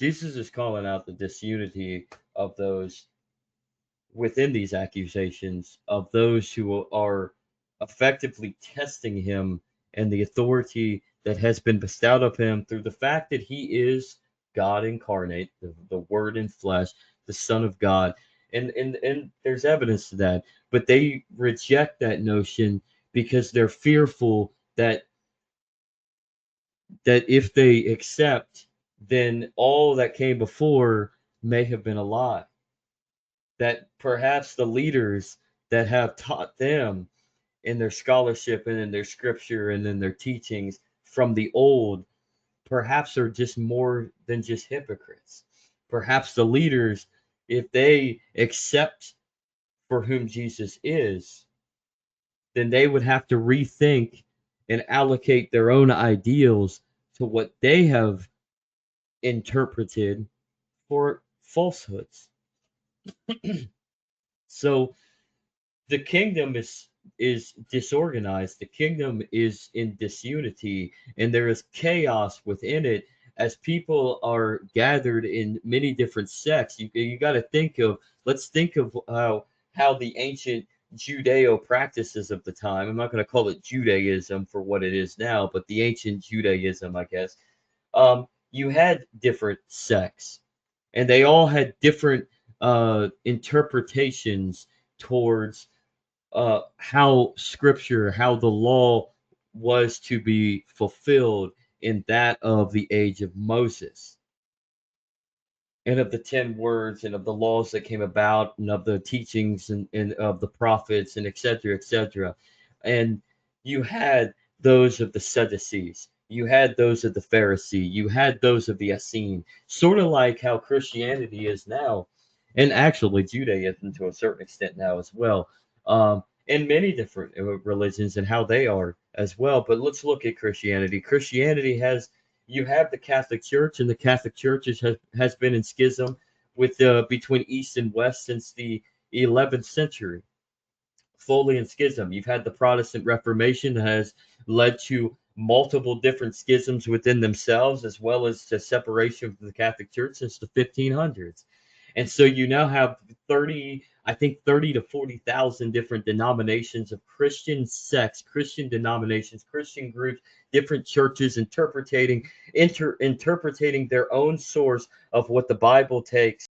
Jesus is calling out the disunity of those within these accusations, of those who are effectively testing him and the authority that has been bestowed of him through the fact that he is God incarnate, the Word in flesh, the Son of God. And there's evidence to that. But they reject that notion because they're fearful that if they accept, then all that came before may have been a lie. That perhaps the leaders that have taught them in their scholarship and in their scripture and in their teachings from the old perhaps are just more than just hypocrites. Perhaps the leaders, if they accept for whom Jesus is, then they would have to rethink and allocate their own ideals to what they have interpreted for falsehoods. So the kingdom is disorganized. The kingdom is in disunity, and there is chaos within it as people are gathered in many different sects. You got to think of let's think of how the ancient Judeo practices of the time. I'm not going to call it Judaism for what it is now, but the ancient Judaism, I guess. You had different sects, and they all had different interpretations towards how scripture, how the law was to be fulfilled in that of the age of Moses, and of the 10 words and of the laws that came about and of the teachings and of the prophets and etc. etc. And you had those of the Sadducees, you had those of the Pharisee, you had those of the Essene, sort of like how Christianity is now, and actually Judaism to a certain extent now as well, and many different religions and how they are as well. But let's look at Christianity. Christianity has you have the Catholic Church, and the Catholic Church has been in schism with between East and West since the 11th century, fully in schism. You've had the Protestant Reformation that has led to multiple different schisms within themselves, as well as to separation from the Catholic Church since the 1500s. And so you now have 30, I think 30 to 40,000 different denominations of Christian sects, Christian denominations, Christian groups, different churches interpreting their own source of what the Bible takes